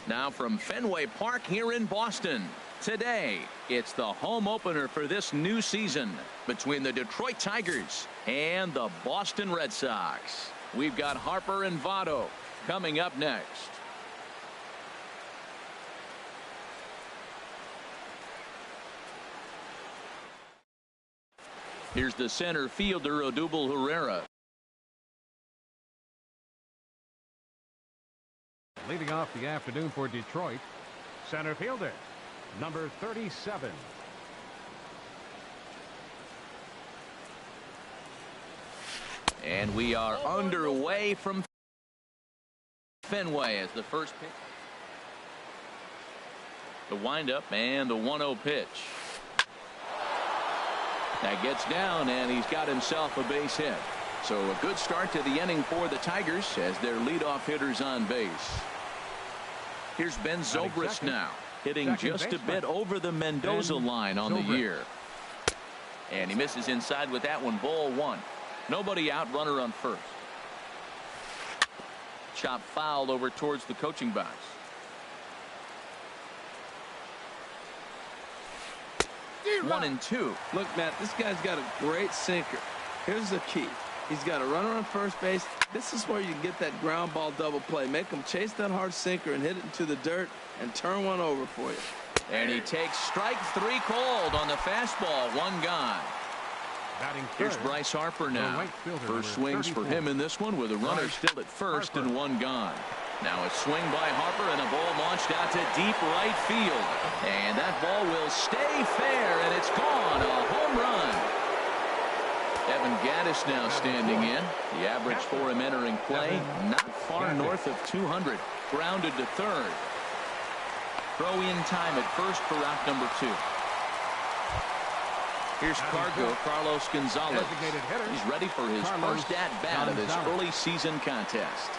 Now from Fenway Park here in Boston. Today, it's the home opener for this new season between the Detroit Tigers and the Boston Red Sox. We've got Harper and Votto coming up next. Here's the center fielder, Odubel Herrera. Leading off the afternoon for Detroit, center fielder, number 37. And we are underway from Fenway as the first pitch. The windup and the 1-0 pitch. That gets down, and he's got himself a base hit. So a good start to the inning for the Tigers as their leadoff hitter's on base. Here's Ben Zobrist now, hitting just a bit over the Mendoza line on the year. And he misses inside with that one. Ball one. Nobody out, runner on first. Chop fouled over towards the coaching box. One and two. Look, Matt, this guy's got a great sinker. Here's the key. He's got a runner on first base. This is where you get that ground ball double play. Make him chase that hard sinker and hit it into the dirt and turn one over for you. And he takes strike three called on the fastball. One gone. Here's Bryce Harper now. First swings for him in this one with a runner still at first and one gone. Now a swing by Harper and a ball launched out to deep right field. And that ball will stay fair, and it's gone. A home run. Evan Gaddis now standing in. The average for him entering play, not far north of 200. Grounded to third. Throw in time at first for out number 2. Here's Carlos Gonzalez. He's ready for his first at-bat of this early season contest.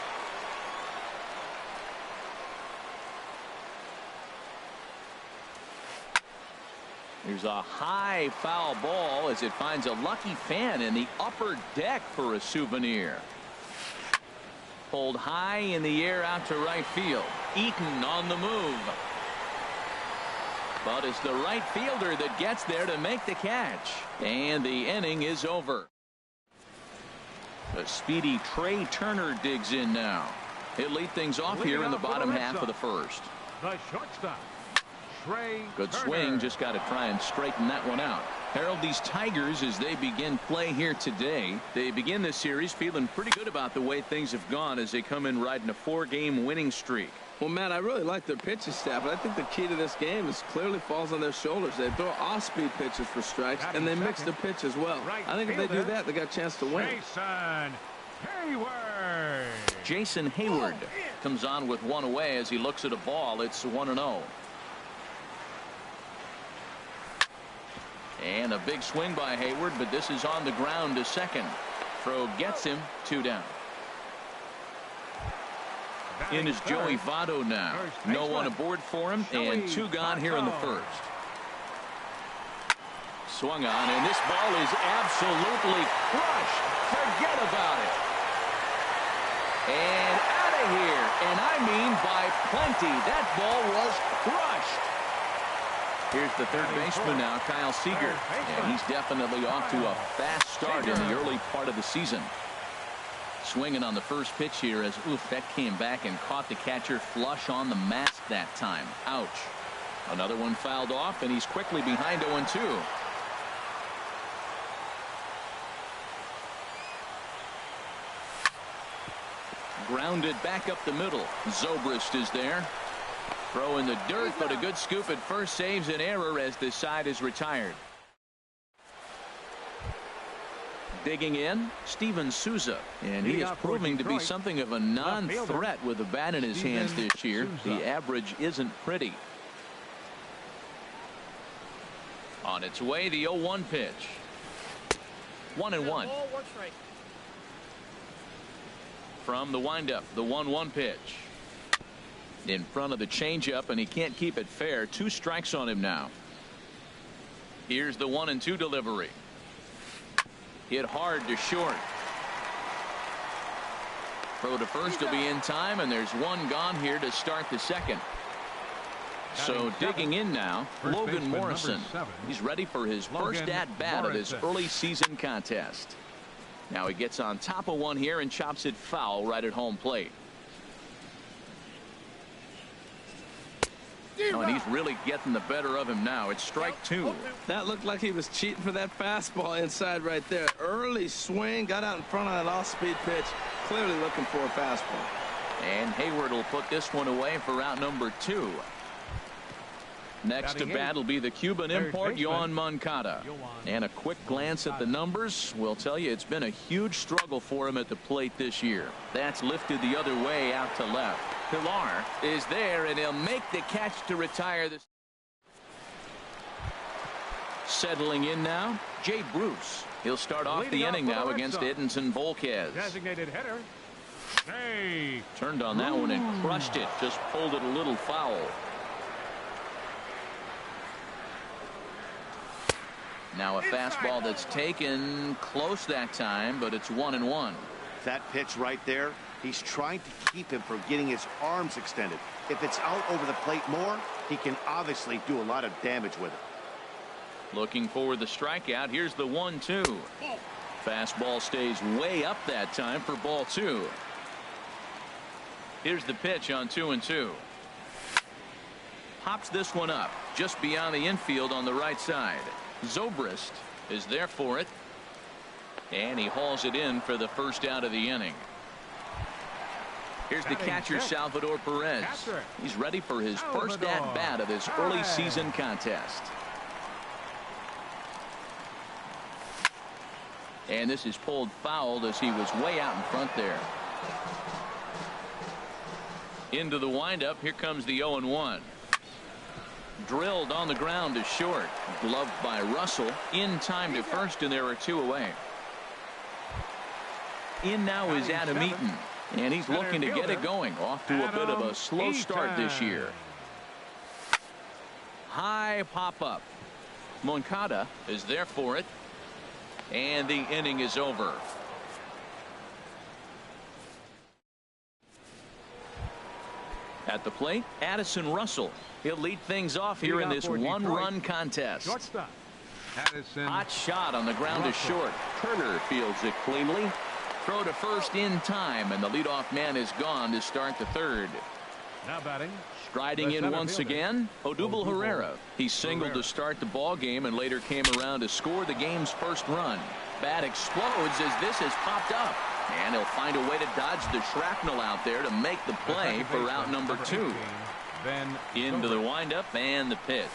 Here's a high foul ball as it finds a lucky fan in the upper deck for a souvenir. Pulled high in the air out to right field. Eaton on the move. But it's the right fielder that gets there to make the catch. And the inning is over. The speedy Trey Turner digs in now. He'll lead things off here in the bottom half of the first. The shortstop. Good swing, just got to try and straighten that one out. Harold, these Tigers, as they begin play here today, they begin this series feeling pretty good about the way things have gone as they come in riding a 4-game winning streak. Well, Matt, I really like their pitching staff, but I think the key to this game is clearly falls on their shoulders. They throw off-speed pitches for strikes, and they mix the pitch as well. I think if they do that, they got a chance to win. Jason Hayward comes on with one away as he looks at a ball. It's 1-0. And a big swing by Hayward, but this is on the ground to second. Throw gets him, 2 down. In is Joey Votto now. No one aboard for him, and 2 gone here in the first. Swung on, and this ball is absolutely crushed. Forget about it. And out of here, and I mean by plenty. That ball was crushed. Here's the third baseman now, Kyle Seager. And he's definitely off to a fast start in the early part of the season. Swinging on the first pitch here as that came back and caught the catcher flush on the mask that time. Ouch. Another one fouled off, and he's quickly behind 0-2. Grounded back up the middle. Zobrist is there. Throw in the dirt, but a good scoop at first saves an error as the side is retired. Digging in, Steven Souza, and he is proving to be something of a non-threat with the bat in his hands this year. The average isn't pretty. On its way, the 0-1 pitch. 1-1. From the windup, the 1-1 pitch. In front of the changeup, and he can't keep it fair. 2 strikes on him now. Here's the 1-2 delivery. Hit hard to short. Throw to first will be in time, and there's one gone here to start the second. So digging in now, Logan Morrison. He's ready for his first at-bat of this early season contest. Now he gets on top of one here and chops it foul right at home plate. Oh, and he's really getting the better of him now. It's strike two. That looked like he was cheating for that fastball inside right there. Early swing, got out in front of that off-speed pitch. Clearly looking for a fastball. And Hayward will put this one away for out number 2. Next to bat will be the Cuban import, Yoan Moncada. And a quick glance at the numbers will tell you it's been a huge struggle for him at the plate this year. That's lifted the other way out to left. Pilar is there, and he'll make the catch to retire this. Settling in now, Jay Bruce. He'll start off the inning now against Edinson Volquez. Designated hitter. Hey. Turned on that one and crushed it. Just pulled it a little foul. Now a fastball that's taken close that time, but it's 1-1. That pitch right there, he's trying to keep him from getting his arms extended. If it's out over the plate more, he can obviously do a lot of damage with it. Looking for the strikeout. Here's the 1-2. Fastball stays way up that time for ball 2. Here's the pitch on 2-2. Pops this one up just beyond the infield on the right side. Zobrist is there for it, and he hauls it in for the first out of the inning. Here's the catcher, Salvador Perez. He's ready for his first at-bat of this early season contest. And this is pulled foul as he was way out in front there. Into the windup. Here comes the 0-1. Drilled on the ground to short. Gloved by Russell. In time to first, and there are 2 away. In now is Adam Eaton, and he's looking to get it going. Off to a bit of a slow start this year. High pop up. Moncada is there for it, and the inning is over. At the plate, Addison Russell. He'll lead things off here in this one-run contest. Hot shot on the ground to short. Turner fields it cleanly. Throw to first in time, and the leadoff man is gone to start the third. Now batting. Striding in once again, Odubel Herrera. He singled to start the ball game and later came around to score the game's first run. Bat explodes as this has popped up. And he'll find a way to dodge the shrapnel out there to make the play for out number 2. Into the windup and the pitch.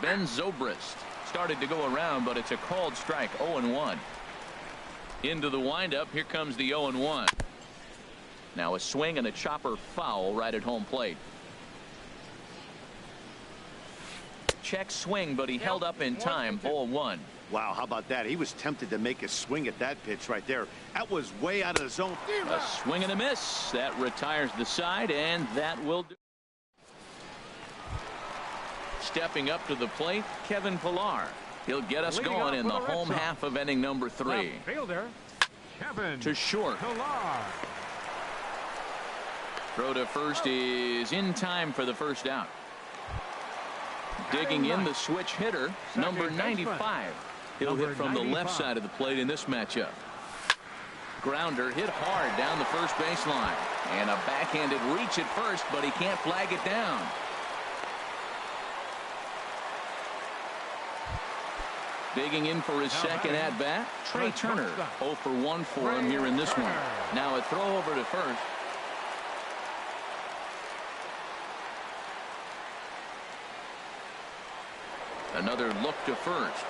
Ben Zobrist started to go around, but it's a called strike. 0-1. Into the windup. Here comes the 0-1. Now a swing and a chopper foul right at home plate. Check swing, but he held up in time. 0-1. Wow, how about that? He was tempted to make a swing at that pitch right there. That was way out of the zone. A swing and a miss. That retires the side, and that will do. Stepping up to the plate, Kevin Pilar. He'll get us going in the home half of inning number 3. Fielder, Kevin to short. Pilar. Throw to first is in time for the first out. Digging in the switch hitter, number 95. He'll hit from the left side of the plate in this matchup. Grounder hit hard down the first baseline. And a backhanded reach at first, but he can't flag it down. Digging in for his second at-bat, Trey Turner. 0 for 1 for him here in this one. Now a throw over to first. Another look to first.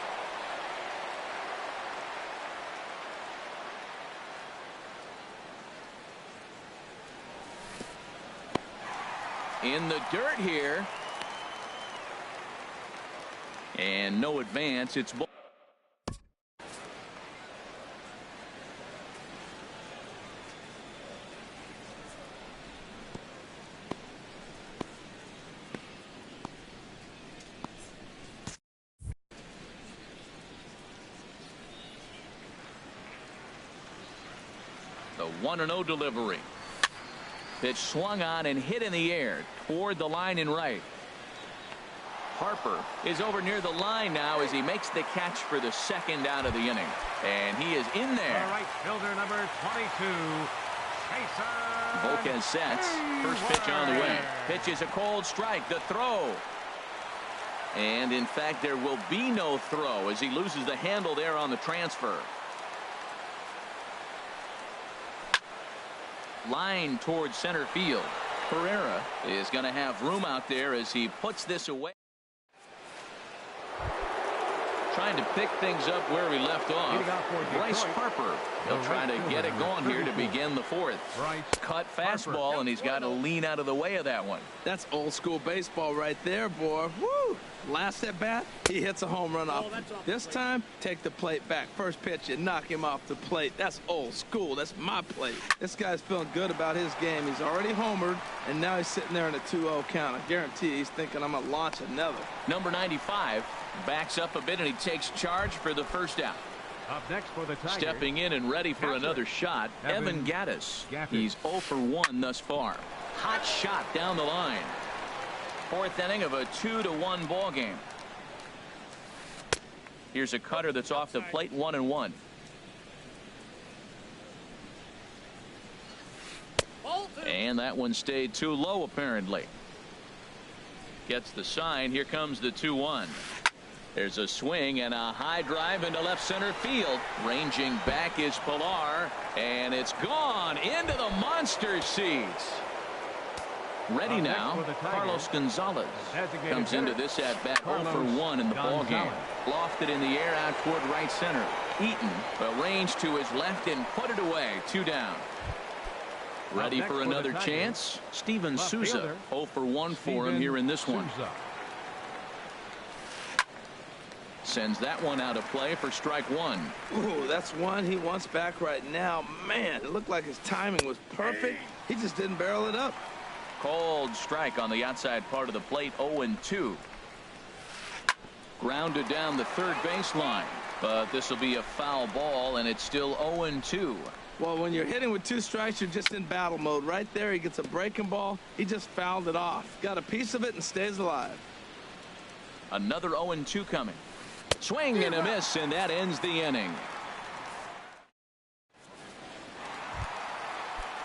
In the dirt here. And no advance. It's ball. The 1-0 delivery. Pitch swung on and hit in the air toward the line and right. Harper is over near the line now as he makes the catch for the second out of the inning. And he is in there. All right, fielder number 22, Jason. Volquez sets. First pitch on the way. Pitch is a cold strike. The throw. And in fact, there will be no throw as he loses the handle there on the transfer. Line towards center field. Pereira is going to have room out there as he puts this away. Trying to pick things up where we left off. Bryce Harper. He'll try to get it going here to begin the fourth. Cut fastball, and he's got to lean out of the way of that one. That's old school baseball right there, boy. Woo! Last at bat, he hits a home run off. This time, take the plate back. First pitch, you knock him off the plate. That's old school. That's my plate. This guy's feeling good about his game. He's already homered, and now he's sitting there in a 2-0 count. I guarantee he's thinking I'm going to launch another. Number 95 backs up a bit, and he takes charge for the first out. Up next for the Tigers. Stepping in and ready for another shot, Evan Gattis. He's 0 for 1 thus far. Hot shot down the line. Fourth inning of a 2-1 ball game. Here's a cutter that's off the plate, 1-1. And that one stayed too low apparently. Gets the sign. Here comes the 2-1. There's a swing and a high drive into left center field. Ranging back is Pilar, and it's gone into the monster seats. Ready now, Carlos Gonzalez comes into this at bat 0 for 1 in the ball game. Lofted in the air out toward right center. Eaton arranged to his left and put it away. 2 down. Ready for another chance. Steven Souza 0 for 1 for him here in this one. Sends that one out of play for strike 1. Ooh, that's one he wants back right now. Man, it looked like his timing was perfect. He just didn't barrel it up. Cold strike on the outside part of the plate. 0-2. Grounded down the third baseline, but this will be a foul ball, and it's still 0-2. Well, when you're hitting with 2 strikes, you're just in battle mode. Right there, he gets a breaking ball. He just fouled it off. Got a piece of it and stays alive. Another 0-2 coming. Swing and a miss, and that ends the inning.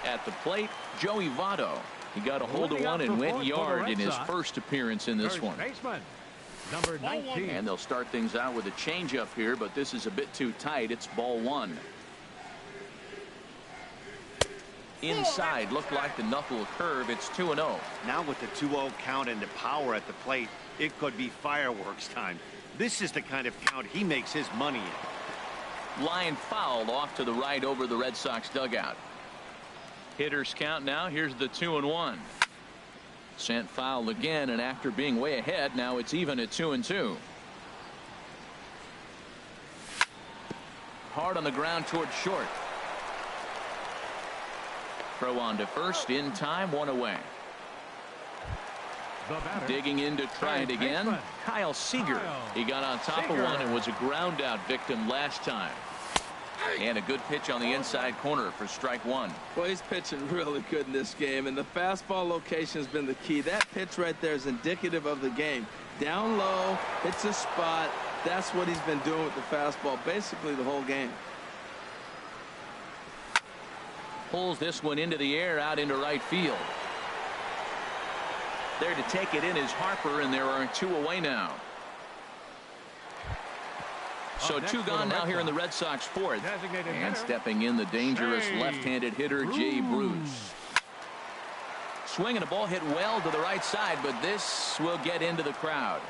At the plate, Joey Votto. He got a hold of one and went yard in his first appearance in this one. Number 19. And they'll start things out with a changeup here, but this is a bit too tight. It's ball 1. Inside, looked like the knuckle curve. It's 2-0. Now with the 2-0 count and the power at the plate, it could be fireworks time. This is the kind of count he makes his money in. Line fouled off to the right over the Red Sox dugout. Hitters count now. Here's the 2-1. Sent foul again, and after being way ahead, now it's even at 2-2. Hard on the ground towards short. Throw on to first in time, 1 away. Digging in to try it again. Kyle Seager. He got on top of one and was a ground out victim last time. And a good pitch on the inside corner for strike 1. Well, he's pitching really good in this game, and the fastball location has been the key. That pitch right there is indicative of the game. Down low, hits a spot. That's what he's been doing with the fastball basically the whole game. Pulls this one into the air out into right field. There to take it in is Harper, and there are 2 away now. So 2 gone now here in the Red Sox fourth. And stepping in the dangerous left-handed hitter, Jay Bruce. Swing and a ball hit well to the right side, but this will get into the crowd.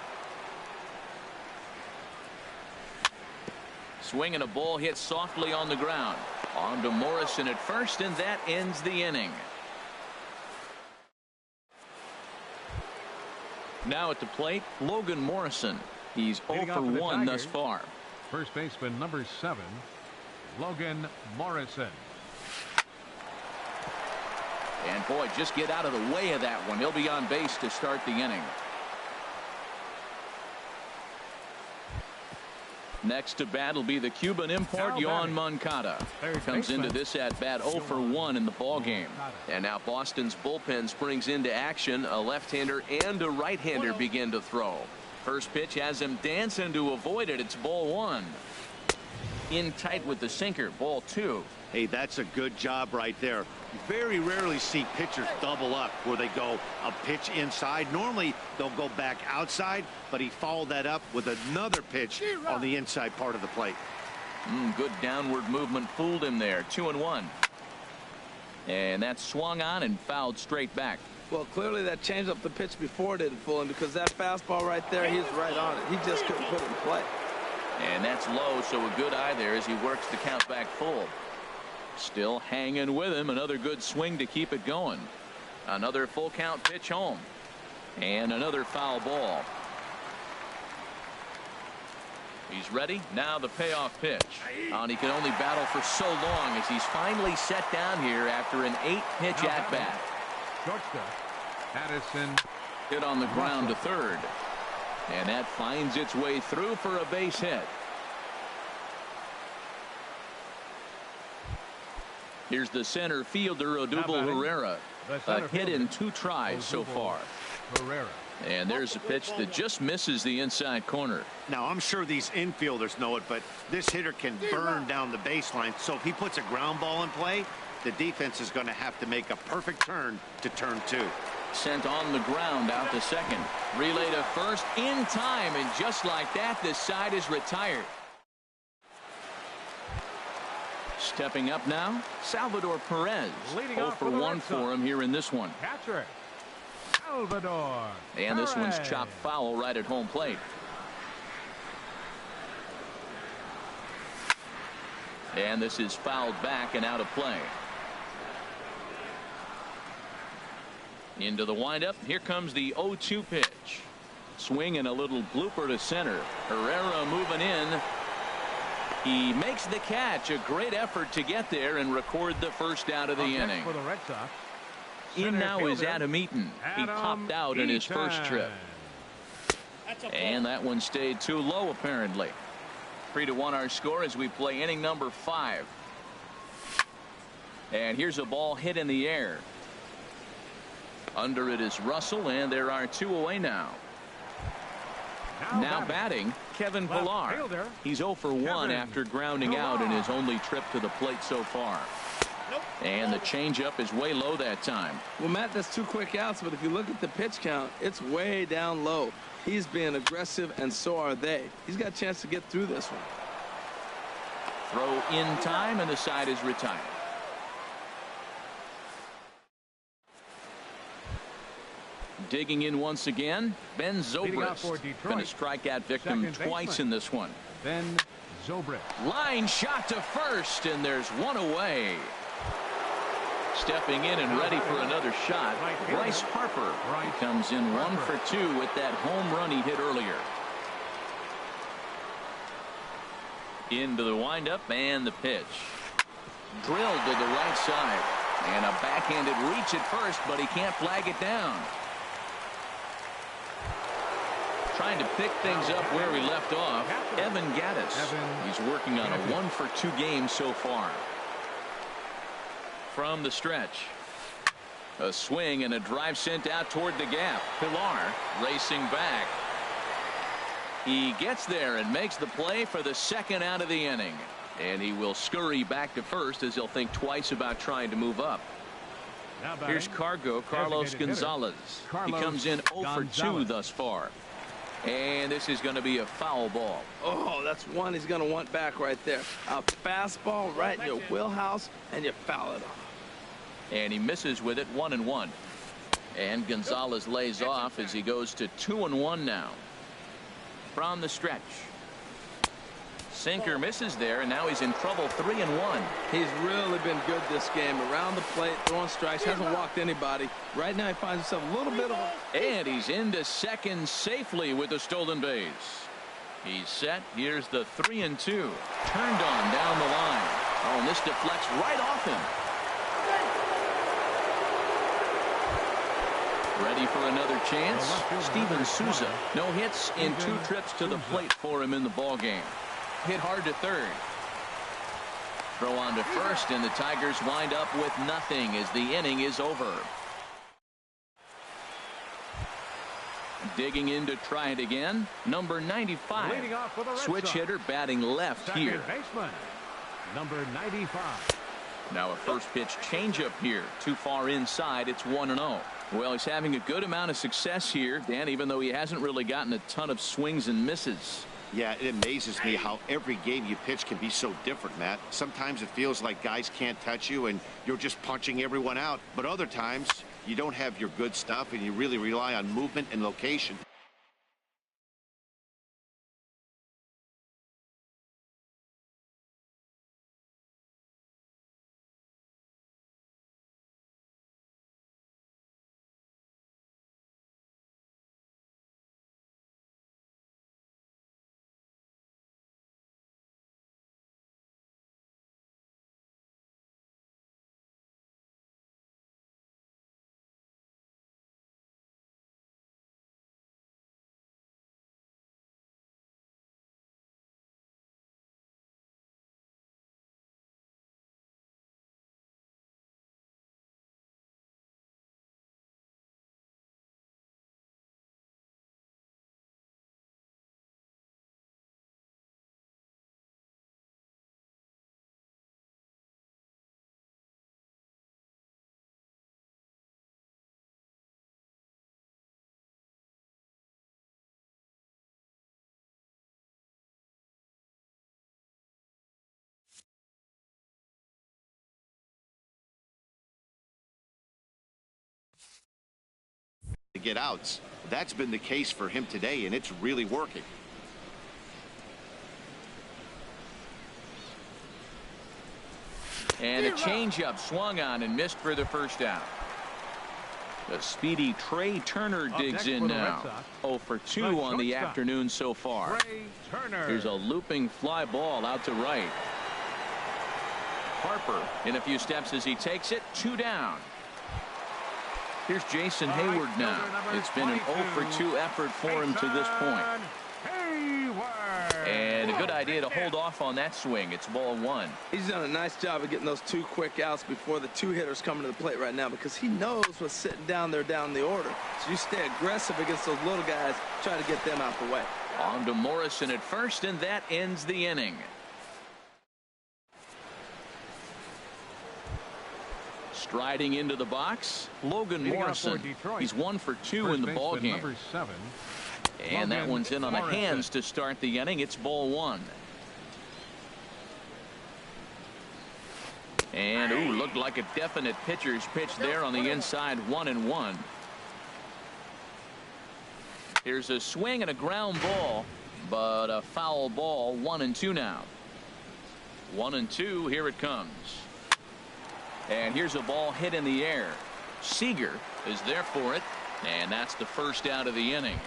Swing and a ball hit softly on the ground. On to Morrison at first, and that ends the inning. Now at the plate, Logan Morrison. He's 0 for 1 thus far. First baseman number 7, Logan Morrison. And boy, just get out of the way of that one. He'll be on base to start the inning. Next to bat will be the Cuban import, Yohan Moncada. Comes into this at bat 0 for 1 in the ball game. And now Boston's bullpen springs into action. A left-hander and a right-hander begin to throw. First pitch has him dancing to avoid it. It's ball 1. In tight with the sinker, ball 2. Hey, that's a good job right there. You very rarely see pitchers double up where they go a pitch inside. Normally they'll go back outside, but he followed that up with another pitch on the inside part of the plate. Good downward movement fooled him there. 2-1. And that swung on and fouled straight back. Well, clearly that changed up the pitch before didn't fool him, because that fastball right there, he's right on it. He just couldn't put it in play. And that's low, so a good eye there as he works the count back full. Still hanging with him. Another good swing to keep it going. Another full count pitch home. And another foul ball. He's ready. Now the payoff pitch. And he can only battle for so long as he's finally set down here after an 8-pitch at bat. Shortstop Addison. Hit on the ground to third. And that finds its way through for a base hit. Here's the center fielder, Odubel Herrera. A hit in 2 tries so far. Herrera. And there's a pitch that just misses the inside corner. Now, I'm sure these infielders know it, but this hitter can burn down the baseline. So if he puts a ground ball in play, the defense is going to have to make a perfect turn to turn 2. Sent on the ground out to second. Relay to first in time, and just like that, this side is retired. Stepping up now, Salvador Perez. 0 for 1 for him here in this one. Catcher Salvador. And this one's chopped foul right at home plate. And this is fouled back and out of play. Into the windup. Here comes the 0-2 pitch. Swing and a little blooper to center. Herrera moving in. He makes the catch. A great effort to get there and record the first out of the inning. For the Red Sox. In now is Adam Eaton. He popped out in his first trip. And that one stayed too low apparently. 3-1 our score as we play inning number 5. And here's a ball hit in the air. Under it is Russell, and there are 2 away now. Now batting, Kevin Pillar. He's 0 for 1 after grounding out in his only trip to the plate so far. And the changeup is way low that time. Well, Matt, that's 2 quick outs, but if you look at the pitch count, it's way down low. He's being aggressive, and so are they. He's got a chance to get through this one. Throw in time, and the side is retired. Digging in once again, Ben Zobrist. Going to strike out victim twice in this one. Ben Zobrist. Line shot to first, and there's 1 away. Stepping in and ready for another shot, Bryce Harper. He comes in 1 for 2 with that home run he hit earlier. Into the windup and the pitch. Drilled to the right side. And a backhanded reach at first, but he can't flag it down. Trying to pick things up where we left off, Evan Gattis. He's working on a 1 for 2 game so far. From the stretch. A swing and a drive sent out toward the gap. Pillar racing back. He gets there and makes the play for the second out of the inning. And he will scurry back to first as he'll think twice about trying to move up. Here's Carlos Gonzalez. He comes in 0 for 2 thus far. And this is going to be a foul ball. Oh, that's one he's going to want back right there. A fastball right in your wheelhouse, and you foul it off. And he misses with it, 1-1. And Gonzalez lays off as he goes to 2-1 now. From the stretch. Sinker misses there, and now he's in trouble, 3-1. He's really been good this game. Around the plate, throwing strikes, hasn't walked anybody. Right now he finds himself a little bit of a... And he's into second safely with a stolen base. He's set. Here's the 3-2. Turned on down the line. Oh, and this deflects right off him. Ready for another chance. Steven Souza. No hits in 2 trips to the plate for him in the ball game. hit hard to third. Throw on to first, and the Tigers wind up with nothing as the inning is over. Digging in to try it again, number 95. Switch hitter batting left here. Baseman, number 95. Now a first pitch changeup here. Too far inside. It's 1-0. Well, he's having a good amount of success here, Dan, even though he hasn't really gotten a ton of swings and misses. Yeah, it amazes me how every game you pitch can be so different, Matt. Sometimes it feels like guys can't touch you and you're just punching everyone out. But other times you don't have your good stuff and you really rely on movement and location. To get outs. That's been the case for him today, and it's really working. And a changeup swung on and missed for the first out. The speedy Trey Turner digs in now. 0 for 2 on the afternoon so far. Here's a looping fly ball out to right. Harper in a few steps as he takes it. 2 down. Here's Jason Hayward now. It's been an 0 for 2 effort for him to this point. And a good idea to hold off on that swing. It's ball 1. He's done a nice job of getting those 2 quick outs before the 2 hitters coming to the plate right now, because he knows what's sitting down there down the order. So you stay aggressive against those little guys, try to get them out the way. On to Morrison at first, and that ends the inning. Striding into the box, Logan Morrison. He's 1 for 2 in the ball game. And that one's in on the hands to start the inning. It's ball 1. And ooh, looked like a definite pitcher's pitch there on the inside. 1-1. Here's a swing and a ground ball, but a foul ball. 1-2 now. 1-2. Here it comes. And here's a ball hit in the air. Seager is there for it, and that's the first out of the inning.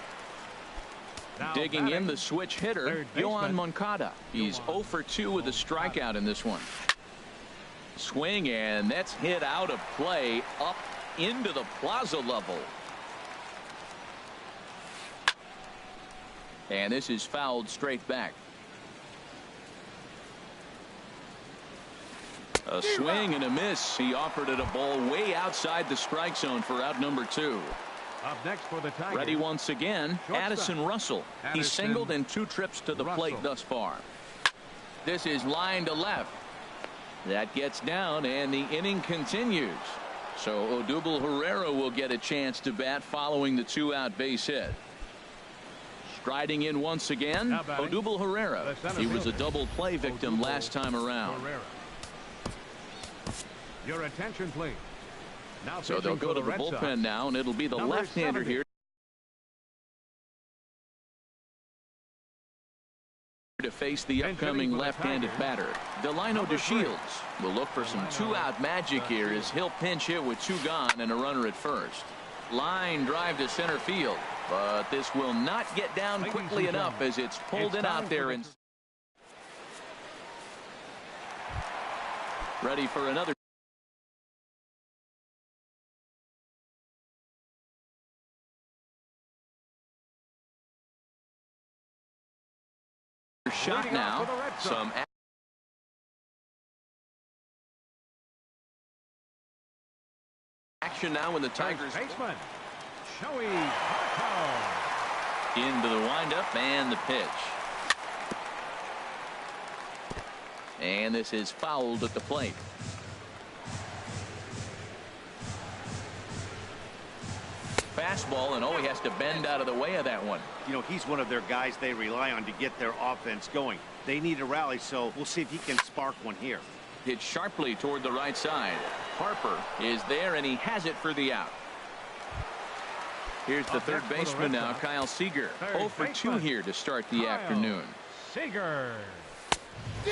Now digging in the switch hitter, Yohan Moncada. He's 0 for 2 with a strikeout in this one. Swing, and that's hit out of play up into the plaza level. And this is fouled straight back. A swing and a miss. He offered it a ball way outside the strike zone for out number 2. Up next for the Tigers. Ready once again, Addison Russell. He's singled in 2 trips to the plate thus far. This is line to left. That gets down, and the inning continues. So Odubel Herrera will get a chance to bat following the 2-out base hit. Striding in once again, Odubel Herrera. He was a double play victim last time around. Your attention, please. Now so they'll go to the bullpen now, and it'll be the left-hander here to face the upcoming left-handed batter. Delino DeShields will look for some 2-out magic here as he'll pinch hit with 2 gone and a runner at first. Line drive to center field, but this will not get down quickly enough as it's pulled in out there. And ready for another shot now. Some action now in the Tigers. Baseman, Into the windup and the pitch. And this is fouled at the plate. Fastball, and he has to bend out of the way of that one. You know, he's one of their guys they rely on to get their offense going. They need a rally, so we'll see if he can spark one here. Hit sharply toward the right side. Harper is there, and he has it for the out. Here's the third baseman now, Kyle Seager. 0 for 2 here to start the afternoon. Seager.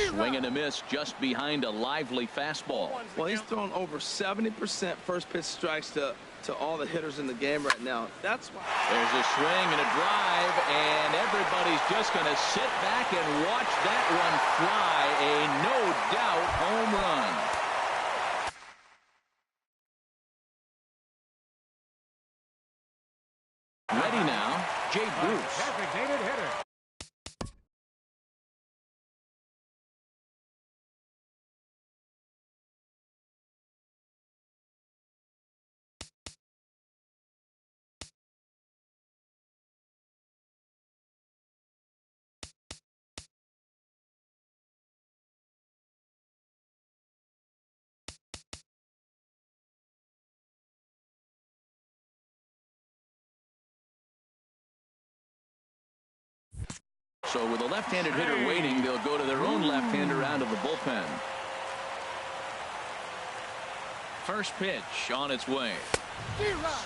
Swing and a miss just behind a lively fastball. Well, he's thrown over 70% first pitch strikes to all the hitters in the game right now. That's why. There's a swing and a drive, and everybody's just going to sit back and watch that one fly. A no-doubt home run. Ready now, Jay Bruce. Designated hitter. So with a left-handed hitter waiting, they'll go to their own left-hander out of the bullpen. First pitch on its way.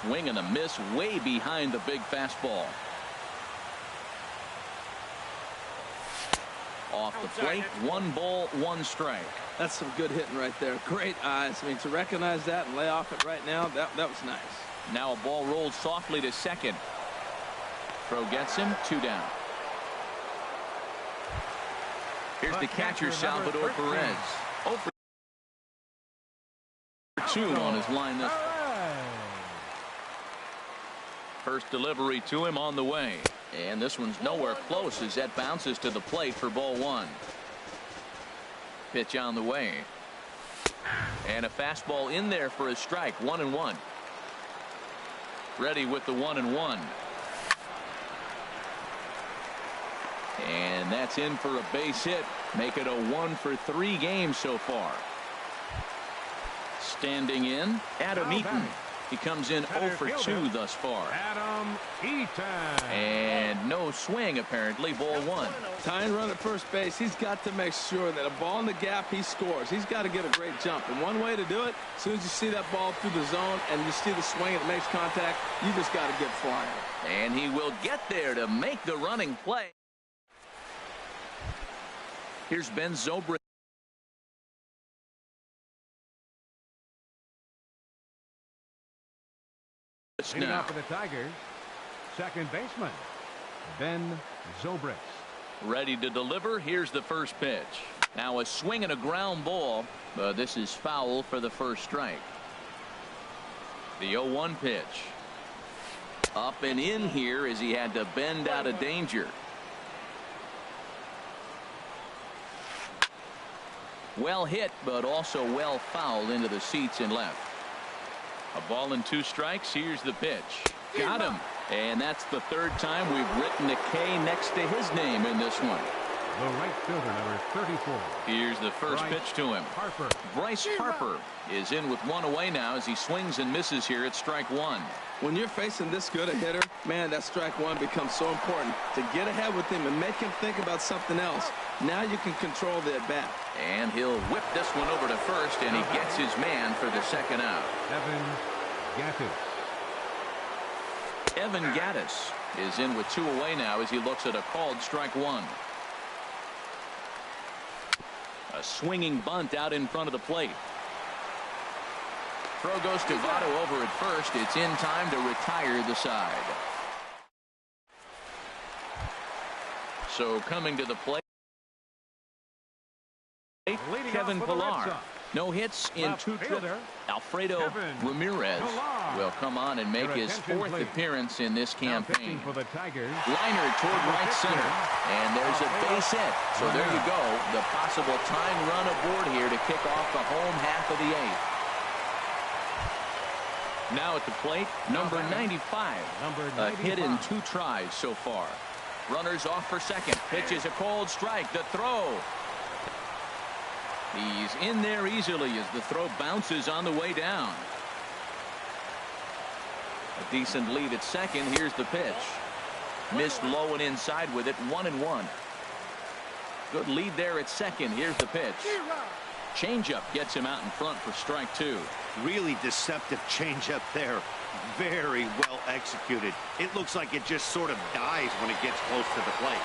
Swing and a miss way behind the big fastball. Off the plate, 1 ball, 1 strike. That's some good hitting right there. Great eyes. I mean, to recognize that and lay off it right now, that was nice. Now a ball rolled softly to second. Throw gets him, 2 down. Here's the catcher, Salvador Perez. 0 for 2 on his line this. First delivery to him on the way. And this one's nowhere close as that bounces to the plate for ball 1. Pitch on the way. And a fastball in there for a strike. 1-1. Ready with the 1-1. And that's in for a base hit. Make it a 1 for 3 games so far. Standing in, Adam Eaton. He comes in 0 for 2 thus far. Adam Eaton. And no swing, apparently. Ball 1. Tying run at first base. He's got to make sure that a ball in the gap, he scores. He's got to get a great jump. And one way to do it, as soon as you see that ball through the zone and you see the swing and it makes contact, you just got to get flying. And he will get there to make the running play. Here's Ben Zobrist. Leading off for the Tigers, second baseman, Ben Zobrist. Ready to deliver. Here's the first pitch. Now a swing and a ground ball, but this is foul for the first strike. The 0-1 pitch. Up and in here as he had to bend out of danger. Well hit, but also well fouled into the seats and left. A ball and 2 strikes. Here's the pitch. Got him. And that's the 3rd time we've written a K next to his name in this one. The right fielder, number 34. Here's the first pitch to him. Harper. Bryce Harper is in with 1 away now as he swings and misses here at strike 1. When you're facing this good a hitter, man, that strike 1 becomes so important to get ahead with him and make him think about something else. Now you can control the at-bat. And he'll whip this one over to first, and he gets his man for the 2nd out. Evan Gattis. Evan Gattis is in with 2 away now as he looks at a called strike 1. A swinging bunt out in front of the plate. Throw goes to Votto over at first. It's in time to retire the side. So coming to the plate, Kevin Pillar. No hits in 2 trips. Alfredo Ramirez will come on and make his fourth appearance in this campaign. For the Tigers. Liner toward right center. And there's a base hit. So there you go. The possible tying run aboard here to kick off the home half of the eighth. Now at the plate, number 95. A hit in 2 tries so far. Runners off for second. Pitch is a cold strike. The throw. He's in there easily as the throw bounces on the way down. A decent lead at second. Here's the pitch. Missed low and inside with it. 1-1. Good lead there at second. Here's the pitch. Changeup gets him out in front for strike 2. Really deceptive changeup there. Very well executed. It looks like it just sort of dies when it gets close to the plate.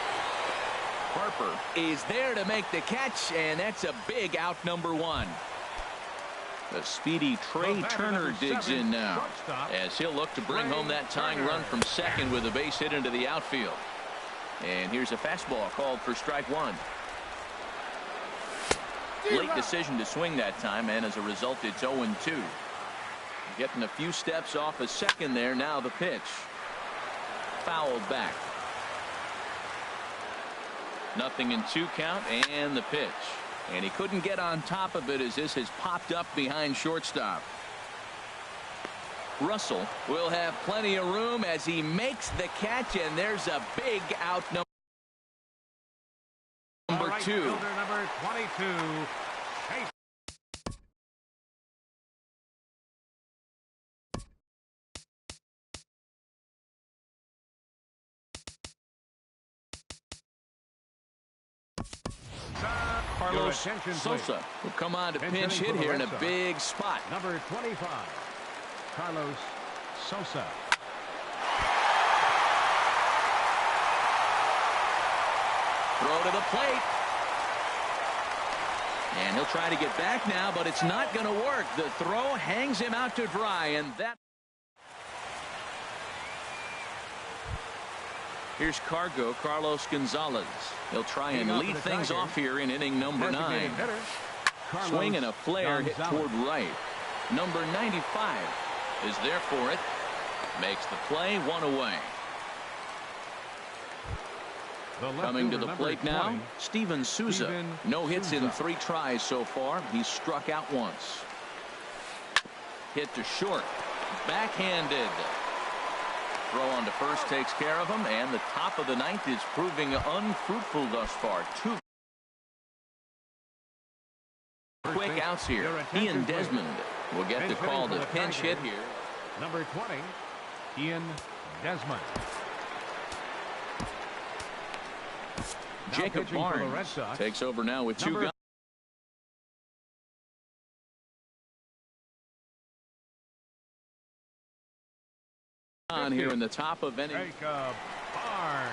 Harper is there to make the catch, and that's a big out, number 1. The speedy Trey Turner digs in now as he'll look to bring home that tying run from second with a base hit into the outfield. And here's a fastball called for strike 1. Late decision to swing that time, and as a result it's 0-2. Getting a few steps off a second there. Now the pitch. Fouled back. 0-2 count, and the pitch. And he couldn't get on top of it as this has popped up behind shortstop. Russell will have plenty of room as he makes the catch, and there's a big out, number 2. Number 22. Carlos Sosa will come on to pinch hit here in a big spot. Number 25, Carlos Sosa. Throw to the plate. And he'll try to get back now, but it's not going to work. The throw hangs him out to dry, and that. Here's Carlos Gonzalez. He'll try and lead things off here in inning number 9. Swing and a flare hit toward right. Number 95 is there for it. Makes the play, 1 away. Coming to the plate now, Steven Souza. No hits in 3 tries so far. He's struck out once. Hit to short. Backhanded. Throw on to first takes care of him, and the top of the 9th is proving unfruitful thus far. 2 quick outs here. Ian Desmond will get the call to pinch hit here. Number 20, Ian Desmond. Jacob Barnes takes over now with 2 guys. On here in the top of inning. Jacob Barnes.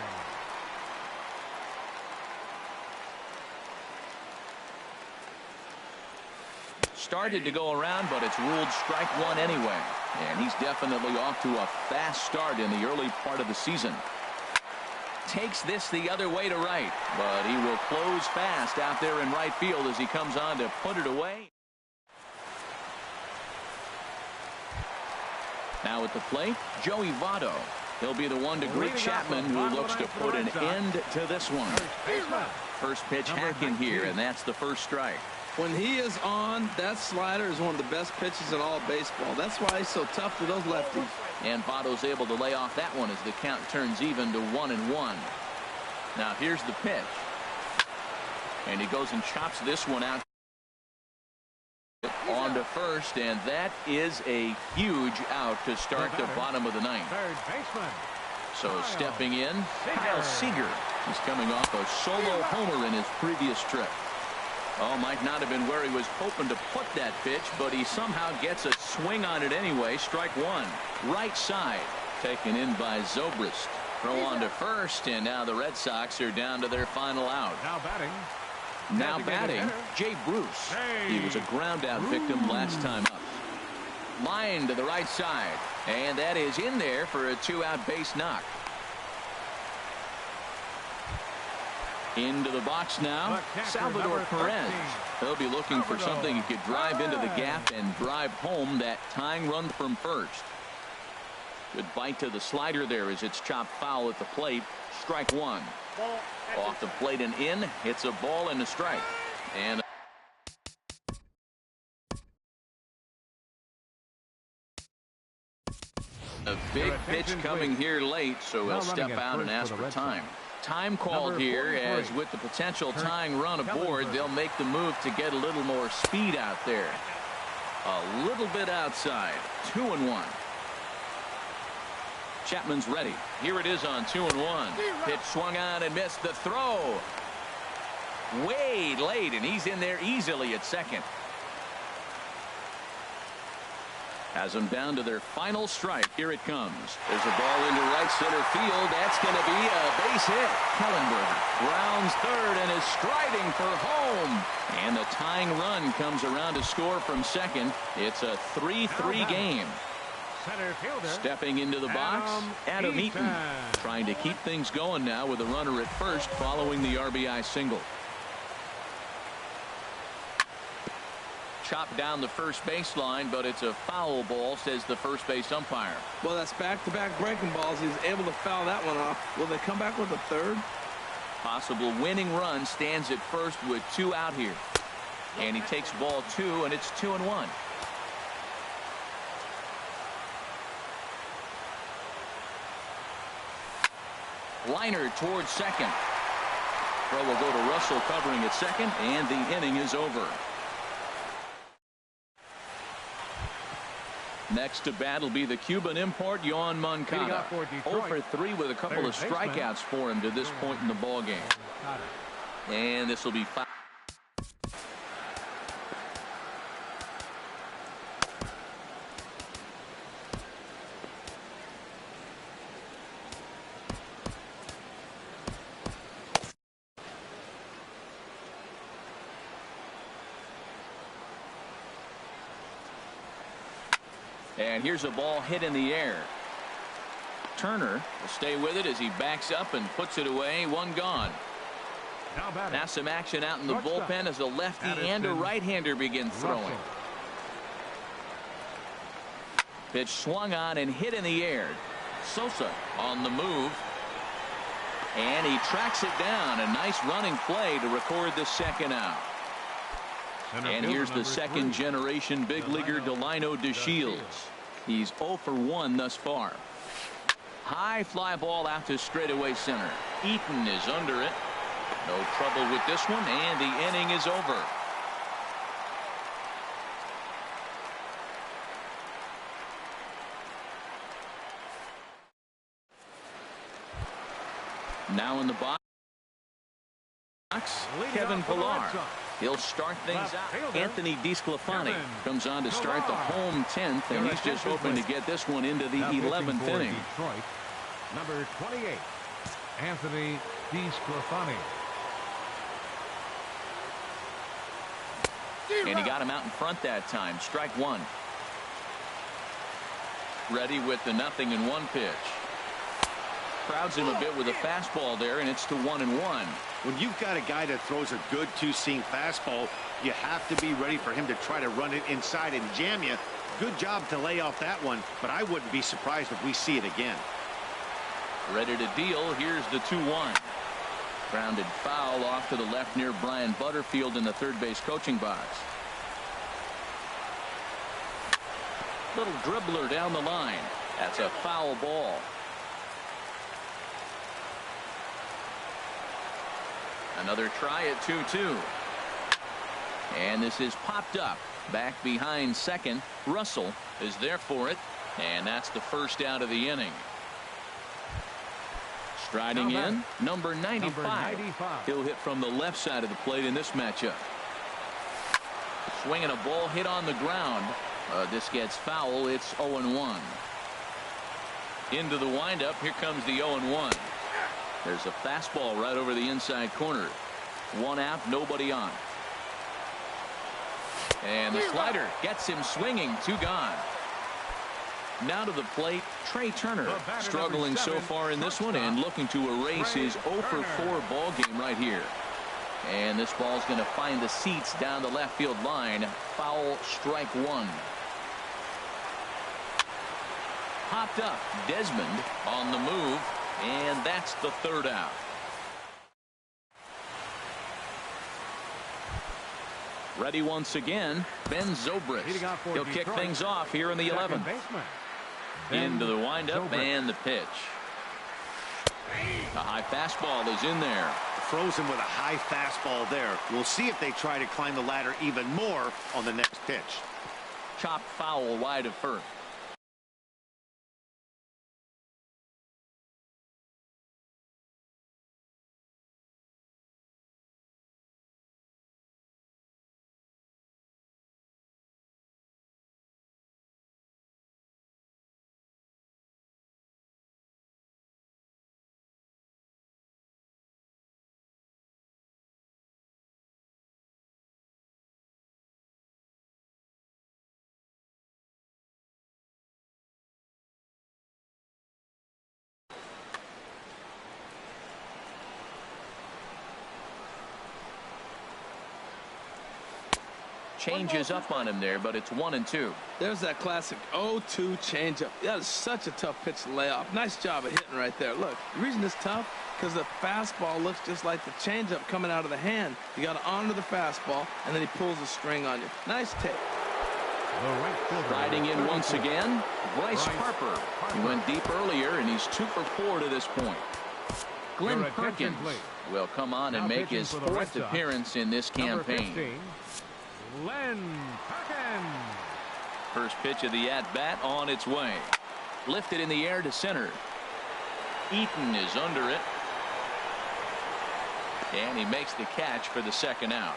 Started to go around, but it's ruled strike 1 anyway. And he's definitely off to a fast start in the early part of the season. Takes this the other way to right, but he will close fast out there in right field as he comes on to put it away. Now at the plate, Joey Votto. He'll be the one to greet Chapman, who looks to put an end to this one. First pitch hacking here, and that's the first strike. When he is on, that slider is one of the best pitches in all of baseball. That's why he's so tough to those lefties. And Votto's able to lay off that one as the count turns even to 1-1. Now here's the pitch. And he goes and chops this one out on to first, and that is a huge out to start the bottom of the 9th. Third baseman. So stepping in, Kyle Seager. He's coming off a solo homer in his previous trip. Oh, might not have been where he was hoping to put that pitch, but he somehow gets a swing on it anyway. Strike 1. Right side. Taken in by Zobrist. Throw on to first, and now the Red Sox are down to their final out. Now batting, Jay Bruce. He was a ground out victim last time up. Line to the right side, and that is in there for a 2-out base knock. Into the box now, Salvador Perez. He'll be looking for something he could drive into the gap and drive home that tying run from first. Good bite to the slider there as it's chopped foul at the plate. Strike one. Off the plate and in. It's a ball and a strike. And a big pitch coming here late, so he'll step out and ask for time. Time called here, as with the potential tying run aboard, they'll make the move to get a little more speed out there. A little bit outside. 2-1. Chapman's ready. Here it is on 2-1. Pitch swung on and missed the throw. Way late, and he's in there easily at second. Has them down to their final strike. Here it comes. There's a ball into right center field. That's going to be a base hit. Kellenberger rounds third and is striding for home. And the tying run comes around to score from second. It's a 3-3 game. Center fielder. Stepping into the box, Adam Eaton. Trying to keep things going now with a runner at first following the RBI single. Chopped down the first baseline, but it's a foul ball, says the first base umpire. Well, that's back-to-back breaking balls. He's able to foul that one off. Will they come back with a third? Possible winning run stands at first with 2 out here. And he takes ball 2, and it's 2-1. Liner towards second. Throw will go to Russell covering at second, and the inning is over. Next to bat will be the Cuban import, Yoan Moncada. 0 for 3 with a couple of strikeouts for him to this point in the ball game. And this will be 5. And here's a ball hit in the air. Turner will stay with it as he backs up and puts it away. 1 gone. Now some action out in the bullpen as a lefty and a right-hander begin throwing. Pitch swung on and hit in the air. Sosa on the move. And he tracks it down. A nice running play to record the second out. And here's the second generation big leaguer Delino DeShields. He's 0 for 1 thus far. High fly ball out to straightaway center. Eaton is under it. No trouble with this one, and the inning is over. Now in the box, Kevin Pillar. He'll start things out. Anthony DeSclafani comes on to start the home 10th, and he's just hoping to get this one into the 11th inning. Detroit, number 28, Anthony DeSclafani. And he got him out in front that time. Strike 1. Ready with the 0-1 pitch. Crowds him a bit with a fastball there, and it's to 1-1. When you've got a guy that throws a good 2-seam fastball, you have to be ready for him to try to run it inside and jam you. Good job to lay off that one, but I wouldn't be surprised if we see it again. Ready to deal. Here's the 2-1. Grounded foul off to the left near Brian Butterfield in the third base coaching box. Little dribbler down the line. That's a foul ball. Another try at 2-2. And this is popped up. Back behind second. Russell is there for it. And that's the first out of the inning. Striding in, number 95. He'll hit from the left side of the plate in this matchup. Swinging a ball hit on the ground. This gets foul. It's 0-1. Into the windup. Here comes the 0-1. There's a fastball right over the inside corner. 1 out, nobody on. And the slider gets him swinging. 2 gone. Now to the plate, Trey Turner, struggling so far in this one and looking to erase his 0 for 4 ball game right here. And this ball's going to find the seats down the left field line. Foul, strike 1. popped up. Desmond on the move, and that's the third out. Ready once again, Ben Zobrist. He'll kick things off here in the 11th. Into the windup and the pitch. A high fastball is in there. Throws him with a high fastball there. We'll see if they try to climb the ladder even more on the next pitch. Chopped foul wide of first. Changes up on him there, but it's 1-2. There's that classic 0-2 changeup. That is such a tough pitch to lay off. Nice job of hitting right there. Look, the reason it's tough because the fastball looks just like the changeup coming out of the hand. You got to honor the fastball, and then he pulls the string on you. Nice take. Riding in once again, Bryce Harper. He went deep earlier, and he's 2 for 4 to this point. Glenn Perkins will come on and make his 4th appearance in this campaign. Glenn Perkins. First pitch of the at-bat on its way. Lifted in the air to center. Eaton is under it. And he makes the catch for the second out.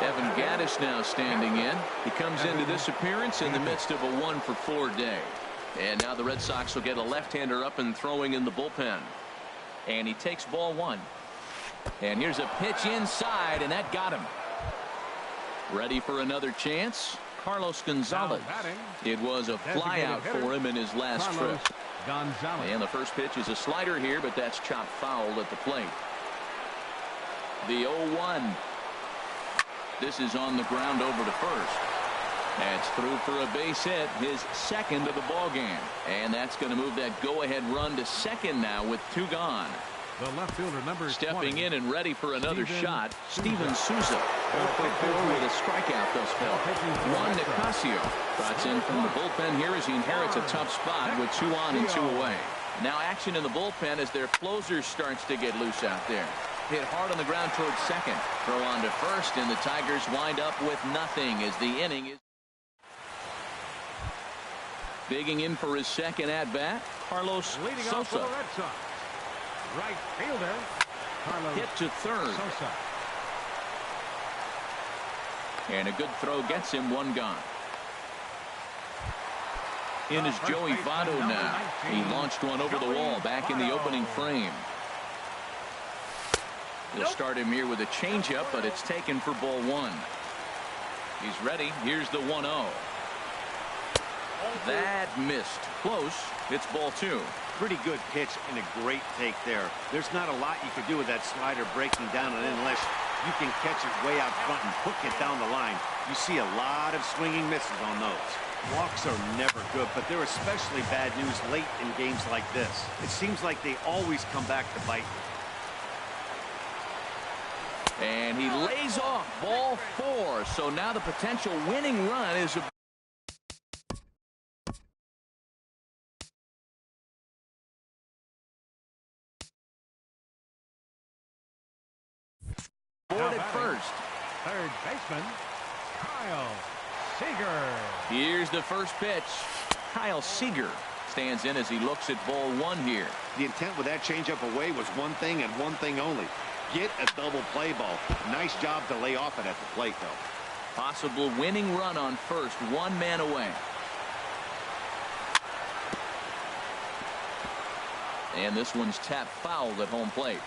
Evan Gattis now standing in. He comes into this appearance in the midst of a 1 for 4 day. And now the Red Sox will get a left-hander up and throwing in the bullpen. And he takes ball 1. And here's a pitch inside, and that got him. Ready for another chance? Carlos Gonzalez. It was a flyout for him in his last trip. And the first pitch is a slider here, but that's chopped foul at the plate. The 0-1. This is on the ground over to first. That's through for a base hit, his second of the ball game. And that's going to move that go-ahead run to second now with 2 gone. The left fielder, number Stepping 20. in and ready for another shot, Steven Souza. 4 for 4 with a strikeout thus far. Juan Nicasio trots in from the bullpen here as he inherits a tough spot with 2 on and 2 away. Now action in the bullpen as their closer starts to get loose out there. Hit hard on the ground towards second. Throw on to first, and the Tigers wind up with nothing as the inning is. Digging in for his second at-bat, Carlos Sosa. Right fielder, Carlos hit to third. Sosa. And a good throw gets him 1 gone. In is Joey Votto now. He launched one over the wall back in the opening frame. He'll start him here with a changeup, but it's taken for ball 1. He's ready. Here's the 1-0. That missed. Close. It's ball 2. Pretty good pitch and a great take there. There's not a lot you could do with that slider breaking down unless you can catch it way out front and hook it down the line. You see a lot of swinging misses on those. Walks are never good, but they're especially bad news late in games like this. It seems like they always come back to bite. And he lays off ball 4. So now the potential winning run is a board at first. Third baseman, Kyle Seager. Here's the first pitch. Kyle Seager stands in as he looks at ball 1 here. The intent with that changeup away was one thing and one thing only. Get a double play ball. Nice job to lay off it at the plate, though. Possible winning run on first. 1 man away. And this one's tapped foul at home plate.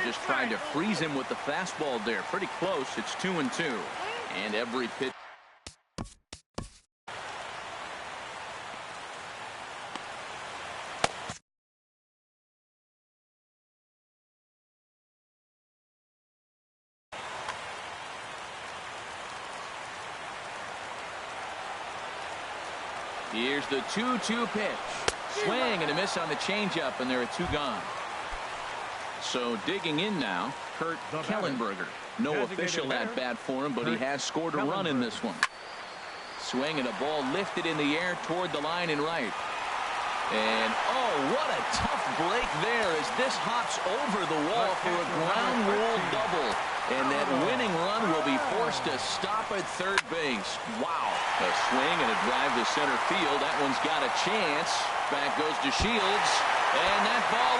Just trying to freeze him with the fastball there. Pretty close. It's 2-2. And every pitch. Here's the 2-2 pitch. Swing and a miss on the changeup, and there are 2 gone. So digging in now, Kurt Kellenberger. No official at bat for him, but he has scored a run in this one. Swing and a ball lifted in the air toward the line and right. And oh, what a tough break there as this hops over the wall for a ground rule double. And that winning run will be forced to stop at third base. Wow. A swing and a drive to center field. That one's got a chance. Back goes to Shields. And that ball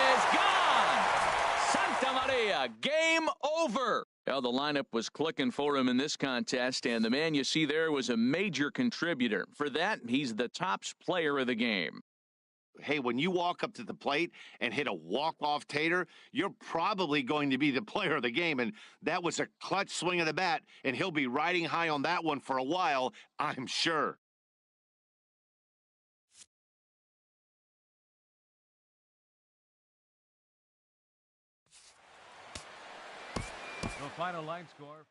is gone. Santa Maria. Game over. Well, the lineup was clicking for him in this contest, and the man you see there was a major contributor. For that, he's the top player of the game. Hey, when you walk up to the plate and hit a walk-off tater, you're probably going to be the player of the game, and that was a clutch swing of the bat, and he'll be riding high on that one for a while, I'm sure. The final line score.